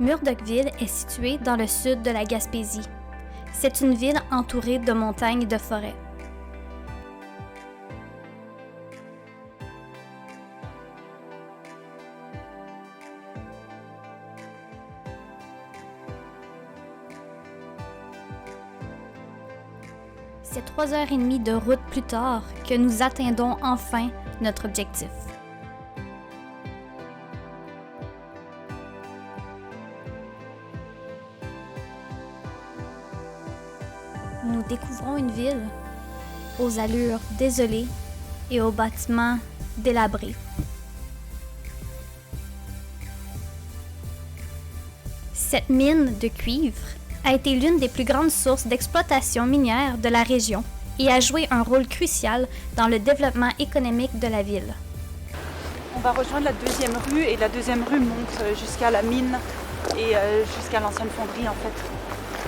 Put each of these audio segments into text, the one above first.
Murdochville est située dans le sud de la Gaspésie. C'est une ville entourée de montagnes et de forêts. C'est 3h30 de route plus tard que nous atteindrons enfin notre objectif. Nous découvrons une ville aux allures désolées et aux bâtiments délabrés. Cette mine de cuivre a été l'une des plus grandes sources d'exploitation minière de la région et a joué un rôle crucial dans le développement économique de la ville. On va rejoindre la deuxième rue et la deuxième rue monte jusqu'à la mine et jusqu'à l'ancienne fonderie en fait.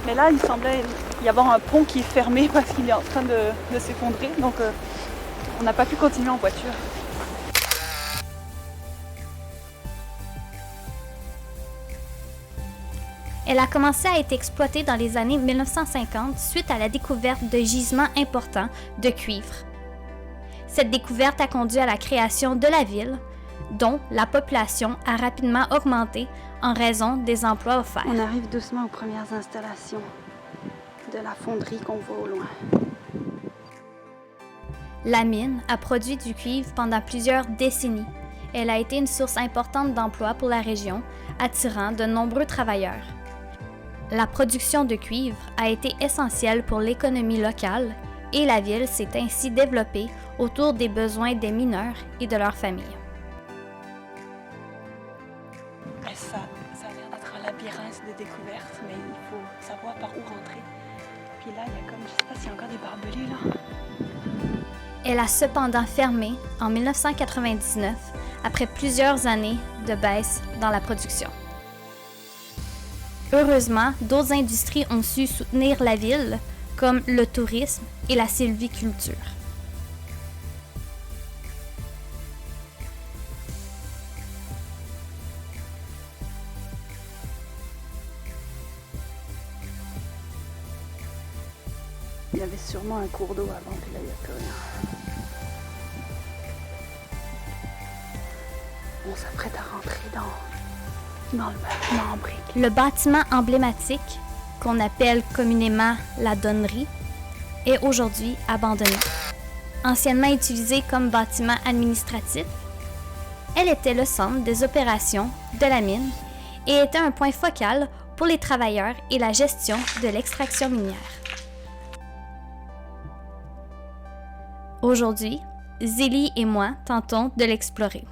Mais là, il semblait y avoir un pont qui est fermé parce qu'il est en train de s'effondrer, donc on n'a pas pu continuer en voiture. Elle a commencé à être exploitée dans les années 1950 suite à la découverte de gisements importants de cuivre. Cette découverte a conduit à la création de la ville, dont la population a rapidement augmenté en raison des emplois offerts. On arrive doucement aux premières installations de la fonderie qu'on voit au loin. La mine a produit du cuivre pendant plusieurs décennies. Elle a été une source importante d'emplois pour la région, attirant de nombreux travailleurs. La production de cuivre a été essentielle pour l'économie locale et la ville s'est ainsi développée autour des besoins des mineurs et de leurs familles. Ça a l'air d'être un labyrinthe de découvertes, mais il faut savoir par où rentrer. Puis là, il y a comme, je sais pas s'il y a encore des barbelés là. Elle a cependant fermé en 1999 après plusieurs années de baisse dans la production. Heureusement, d'autres industries ont su soutenir la ville, comme le tourisme et la sylviculture. Il y avait sûrement un cours d'eau avant, puis là, il n'y a plus rien. On s'apprête à rentrer dans le bâtiment en briques. Le bâtiment emblématique, qu'on appelle communément la donnerie, est aujourd'hui abandonné. Anciennement utilisée comme bâtiment administratif, elle était le centre des opérations de la mine et était un point focal pour les travailleurs et la gestion de l'extraction minière. Aujourd'hui, Zélie et moi tentons de l'explorer.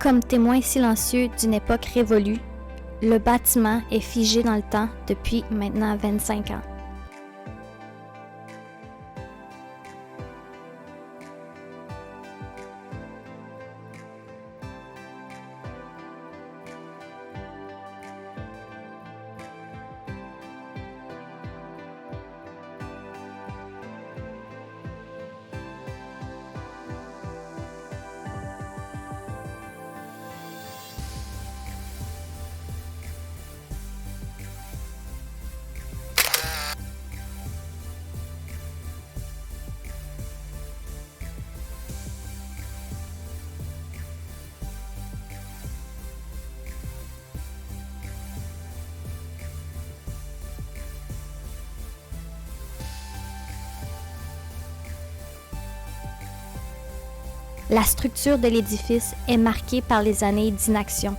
Comme témoin silencieux d'une époque révolue, le bâtiment est figé dans le temps depuis maintenant 25 ans. La structure de l'édifice est marquée par les années d'inaction.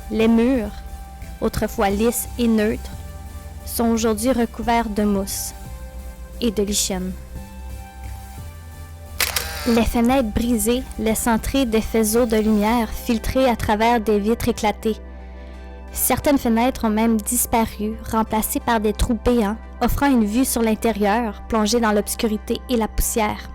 Les murs, autrefois lisses et neutres, sont aujourd'hui recouverts de mousse et de lichen. Les fenêtres brisées laissent entrer des faisceaux de lumière filtrés à travers des vitres éclatées. Certaines fenêtres ont même disparu, remplacées par des trous béants offrant une vue sur l'intérieur plongé dans l'obscurité et la poussière.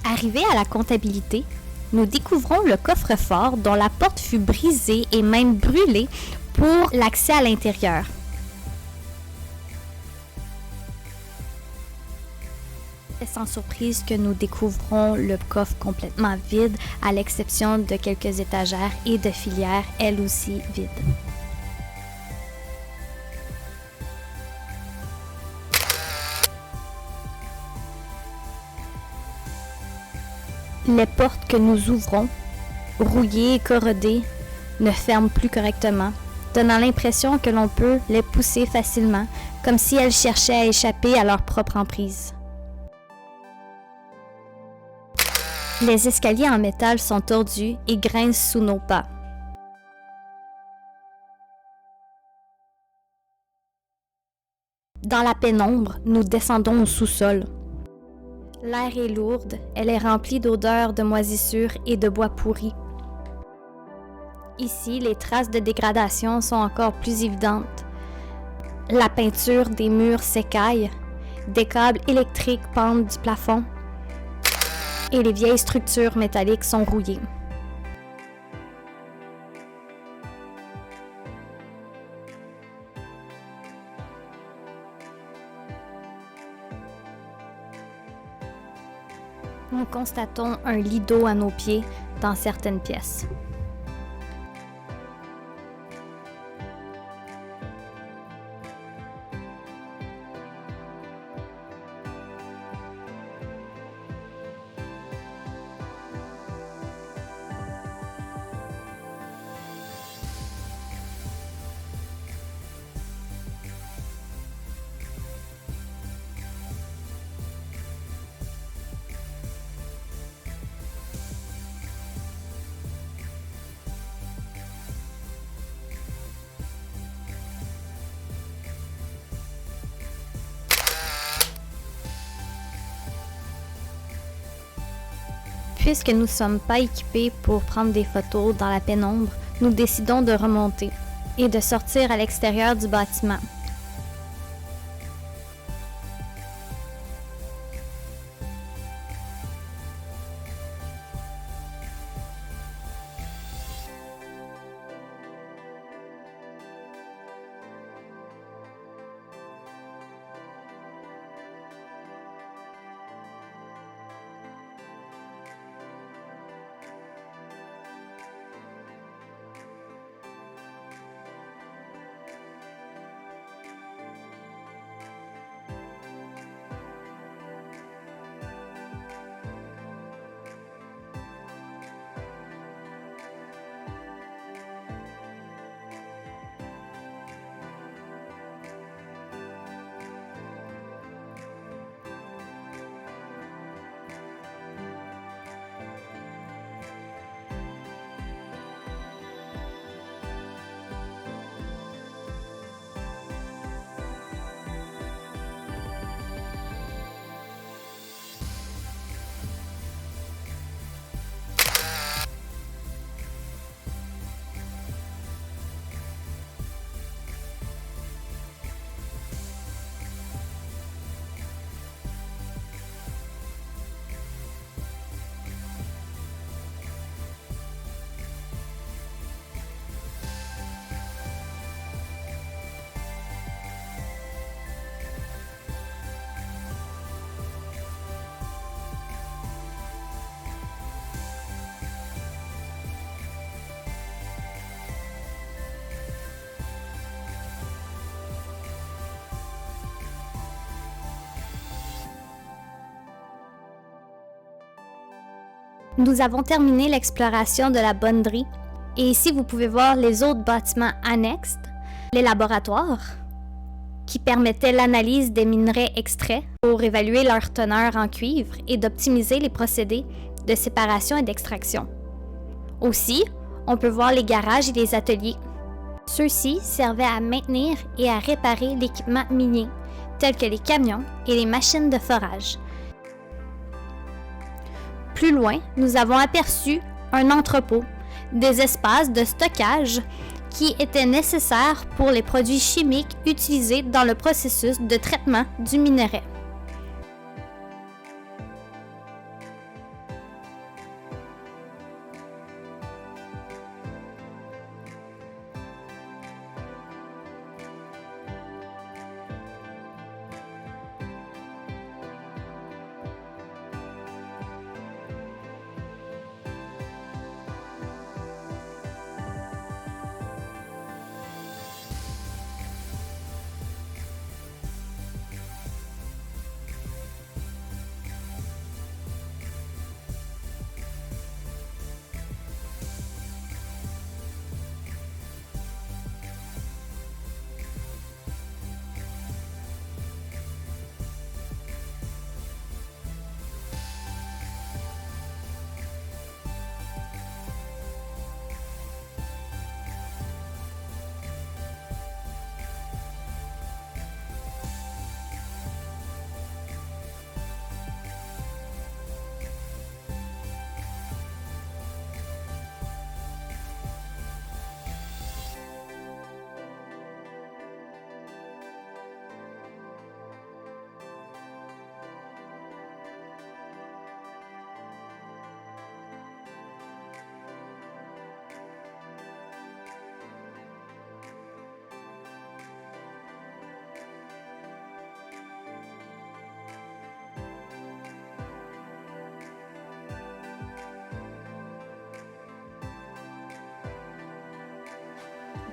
Arrivés à la comptabilité, nous découvrons le coffre-fort dont la porte fut brisée et même brûlée pour l'accès à l'intérieur. C'est sans surprise que nous découvrons le coffre complètement vide, à l'exception de quelques étagères et de filières, elles aussi vides. Les portes que nous ouvrons, rouillées et corrodées, ne ferment plus correctement, donnant l'impression que l'on peut les pousser facilement, comme si elles cherchaient à échapper à leur propre emprise. Les escaliers en métal sont tordus et grincent sous nos pas. Dans la pénombre, nous descendons au sous-sol. L'air est lourde, elle est remplie d'odeurs de moisissure et de bois pourri. Ici, les traces de dégradation sont encore plus évidentes. La peinture des murs s'écaille, des câbles électriques pendent du plafond et les vieilles structures métalliques sont rouillées. Nous constatons un lit d'eau à nos pieds dans certaines pièces. Puisque nous ne sommes pas équipés pour prendre des photos dans la pénombre, nous décidons de remonter et de sortir à l'extérieur du bâtiment. Nous avons terminé l'exploration de la bonnerie et ici vous pouvez voir les autres bâtiments annexes, les laboratoires qui permettaient l'analyse des minerais extraits pour évaluer leur teneur en cuivre et d'optimiser les procédés de séparation et d'extraction. Aussi, on peut voir les garages et les ateliers. Ceux-ci servaient à maintenir et à réparer l'équipement minier, tels que les camions et les machines de forage. Plus loin, nous avons aperçu un entrepôt, des espaces de stockage qui étaient nécessaires pour les produits chimiques utilisés dans le processus de traitement du minerai.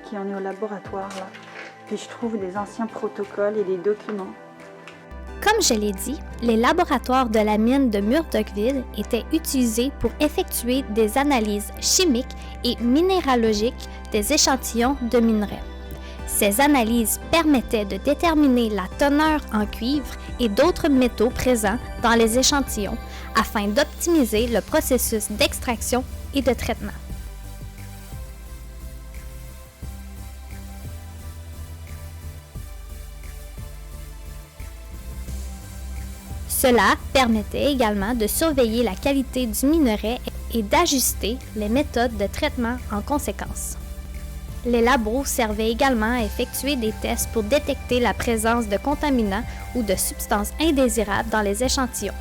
Qui en est au laboratoire là. Puis je trouve des anciens protocoles et des documents. Comme je l'ai dit, les laboratoires de la mine de Murdochville étaient utilisés pour effectuer des analyses chimiques et minéralogiques des échantillons de minerais. Ces analyses permettaient de déterminer la teneur en cuivre et d'autres métaux présents dans les échantillons afin d'optimiser le processus d'extraction et de traitement. Cela permettait également de surveiller la qualité du minerai et d'ajuster les méthodes de traitement en conséquence. Les labos servaient également à effectuer des tests pour détecter la présence de contaminants ou de substances indésirables dans les échantillons.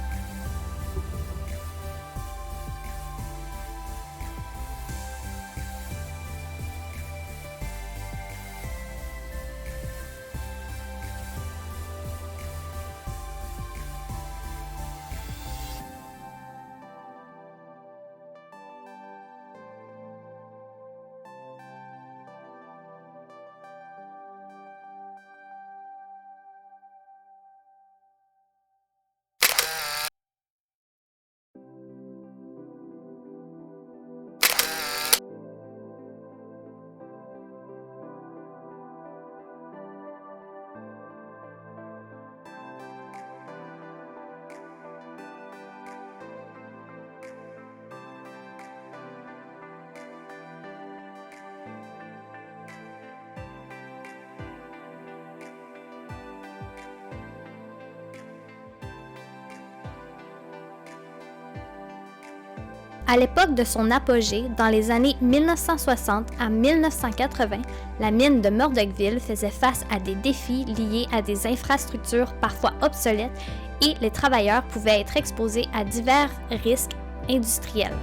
À l'époque de son apogée, dans les années 1960 à 1980, la mine de Murdochville faisait face à des défis liés à des infrastructures parfois obsolètes et les travailleurs pouvaient être exposés à divers risques industriels.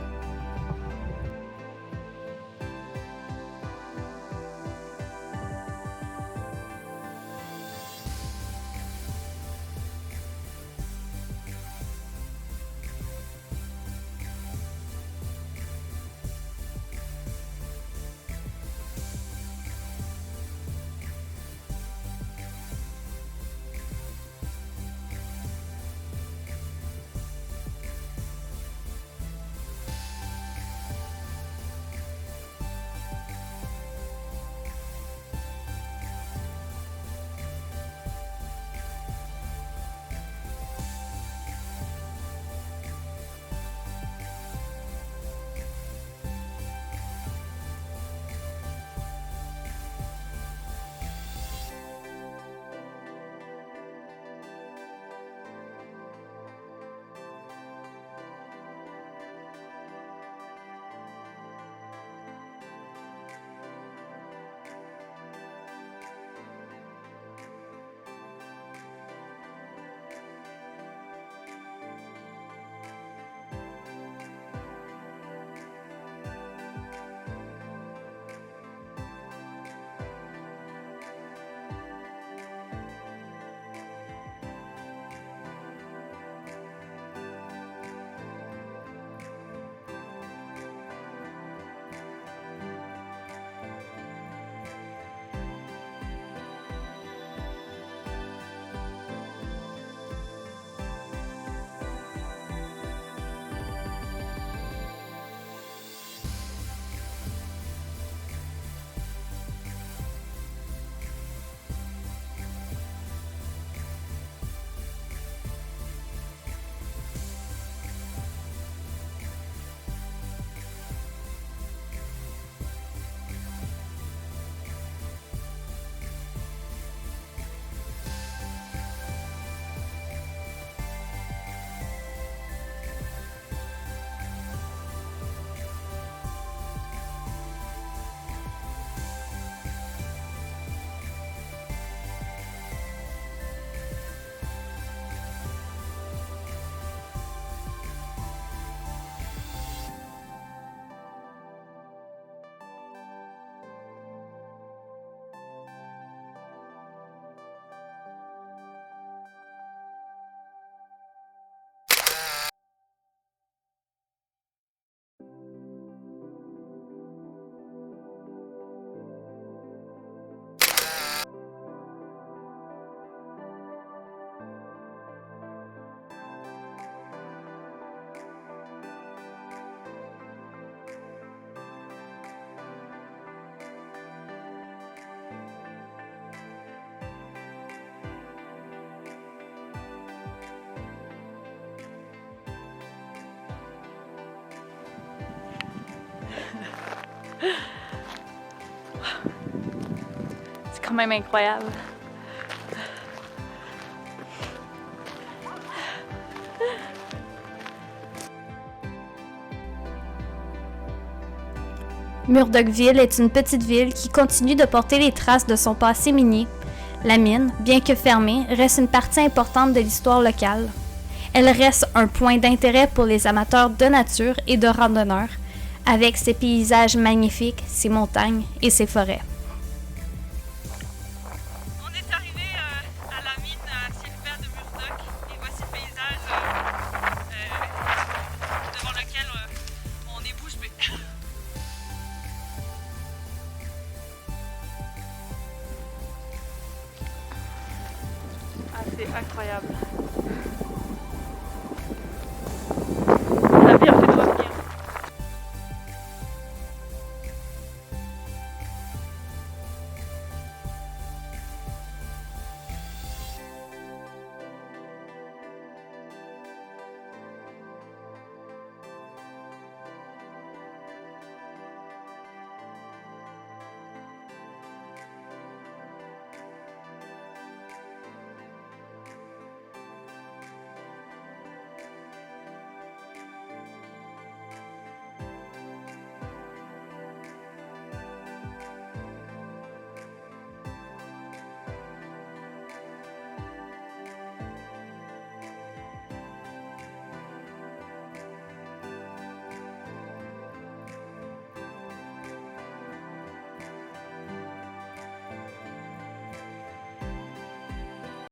C'est quand même incroyable. Murdochville est une petite ville qui continue de porter les traces de son passé minier. La mine, bien que fermée, reste une partie importante de l'histoire locale. Elle reste un point d'intérêt pour les amateurs de nature et de randonneurs, avec ses paysages magnifiques, ses montagnes et ses forêts. On est arrivé à la mine à ciel ouvert de Murdoch et voici le paysage devant lequel on est bouche bée. Ah, c'est incroyable.